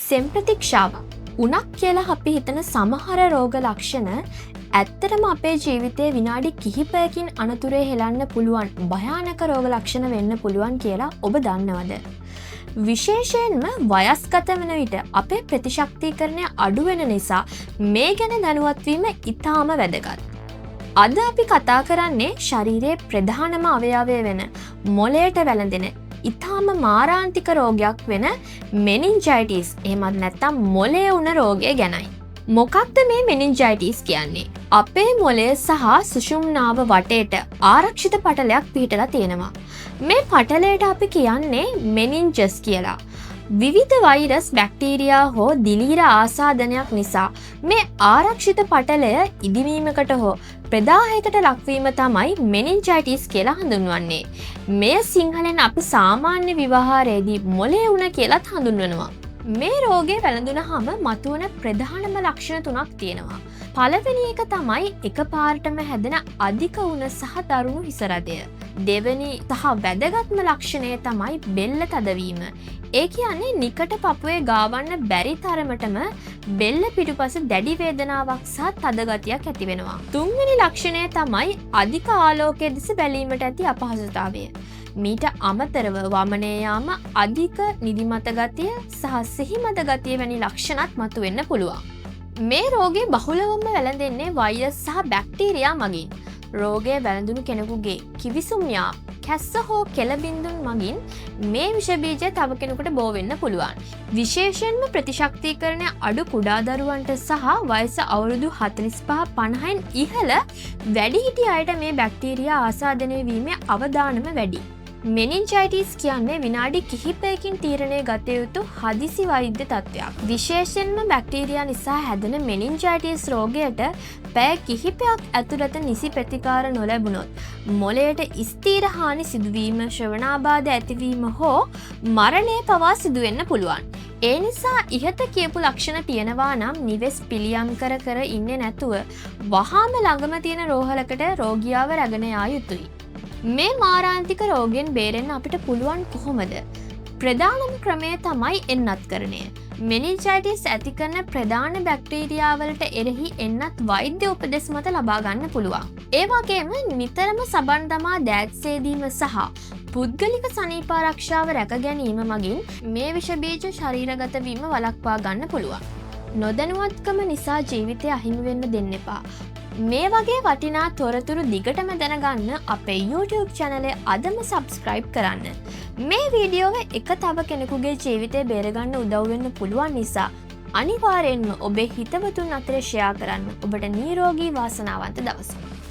සෙම්ප්‍රතික්ෂාව උණක් කියලා අපි හිතන සමහර රෝග ලක්ෂණ ඇත්තටම අපේ ජීවිතයේ විනාඩි කිහිපයකින් අනතුරේ හෙලන්න පුළුවන් භයානක රෝග ලක්ෂණ වෙන්න පුළුවන් කියලා ඔබ දන්නවද? විශේෂයෙන්ම වයස්ගත වන විට අපේ ප්‍රතිශක්තිකරණය අඩු වෙන නිසා මේ ගැන දැනුවත් වීම ඉතාම වැදගත්. අද අපි කතා කරන්නේ ශරීරයේ ප්‍රධානම අවයවය වෙන මොළයට වැළඳෙන ඉතාම මාරාන්තික රෝගයක් වෙන මෙනින්ජයිටිස් එහෙමත් නැත්නම් මොළයේ උණ රෝගය ගැනයි. මොකක්ද මේ මෙනින්ජයිටිස් කියන්නේ? අපේ මොළය සහ සුෂුම්නාව වටේට ආරක්ෂිත පටලයක් පිහිටලා තියෙනවා. මේ පටලයට අපි කියන්නේ මෙනින්ජස් කියලා. විවිධ වෛරස්, බැක්ටීරියා හෝ දිලීර ආසාදනයක් නිසා මේ ආරක්ෂිත පටලය ඉදිවීමකට හෝ ප්‍රදාහයකට ලක්වීම තමයි මෙනින්ජයිටිස් කියලා හඳුන්වන්නේ. මෙය සිංහලෙන් අපි සාමාන්‍ය විවහාරයේදී මොළයේ උණ කියලාත් හඳුන්වනවා. මේ රෝගේ වැළඳුනහම මතුවන ප්‍රධානම ලක්ෂණ තුනක් තියෙනවා. පළවෙනි එක තමයි එකපාරටම හැදෙන අධික උණ සහ දරුණු හිසරදය. දෙවෙනි සහ වැදගත්ම ලක්ෂණය තමයි බෙල්ල තදවීම. ඒ කියන්නේ නිකට පපුවේ ගාවන්න බැරි තරමටම බෙල්ල පිටුපස දැඩි වේදනාවක් සහ තද ගතියක් ඇති වෙනවා. තුන්වෙනි ලක්ෂණය තමයි අධික ආලෝකයේ දෙස බැලීමට ඇති අපහසුතාවය. මීට අමතරව වමනේ යාම, අධික නිදිමත ගතිය සහ සිහිමද ගතිය වැනි ලක්ෂණත් මතුවෙන්න පුළුවන්. මේ රෝගේ බහුලවම වැළඳෙන්නේ වෛරස් සහ බැක්ටීරියා මගින්. රෝගය වැළඳුණු කෙනෙකුගේ කිවිසුම් යා, කැස්ස හෝ කෙළබින්දුන් මගින් මේ විෂ බීජය තව කෙනෙකුට බෝ වෙන්න පුළුවන්. විශේෂයෙන්ම ප්‍රතිශක්තිකරණය අඩු කුඩා දරුවන්ට සහ වයස අවුරුදු 45-50න් ඉහළ වැඩිහිටි අයට මේ බැක්ටීරියා ආසාදනය වීමේ අවදානම වැඩි. මෙනින්ජයිටිස් කියන්නේ විනාඩි කිහිපයකින් තීරණය ගත යුතු හදිසි වෛද්‍ය තත්ත්වයක්. විශේෂයෙන්ම බැක්ටීරියා නිසා හැදෙන මෙනින්ජයිටිස් රෝගයට පැය කිහිපයක් ඇතුළත නිසි ප්‍රතිකාර නොලැබුණොත් මොළයට ස්ථීර හානි සිදුවීම, ශ්‍රවණාබාධ ඇතිවීම හෝ මරණය පවා සිදුවෙන්න පුළුවන්. ඒ නිසා ඉහත කියපු ලක්ෂණ තියෙනවා නම් නිවෙස් පිළියම් කර ඉන්නේ නැතුව වහාම ළඟම තියෙන රෝහලකට රෝගියාව රැගෙන යා යුතුයි. මේ මාරාන්තික රෝගයෙන් බේරෙන්න අපිට පුළුවන් කොහොමද? ප්‍රධානම ක්‍රමය තමයි එන්නත්කරණය. මෙනින්ජයිටිස් ඇති කරන ප්‍රධාන බැක්ටීරියාවලට එරෙහි එන්නත් වෛද්‍ය උපදෙස් මත ලබා ගන්න පුළුවන්. ඒ වගේම නිතරම සබන් දමා දෑත් සේදීම සහ පුද්ගලික සනීප ආරක්ෂාව රැක ගැනීම මගින් මේ විෂ බීජ ශරීරගත වීම වළක්වා ගන්න පුළුවන්. නොදැනුවත්කම නිසා ජීවිතය අහිමි වෙන්න දෙන්න එපා. මේ වගේ වටිනා තොරතුරු දිගටම දැනගන්න අපේ YouTube channel එක අදම subscribe කරන්න. මේ වීඩියෝව එක තව කෙනෙකුගේ ජීවිතය බේරගන්න උදව් වෙන්න පුළුවන් නිසා අනිවාර්යෙන්ම ඔබේ හිතවතුන් අතර share කරන්න. ඔබට නිරෝගී වාසනාවන්ත දවසක්.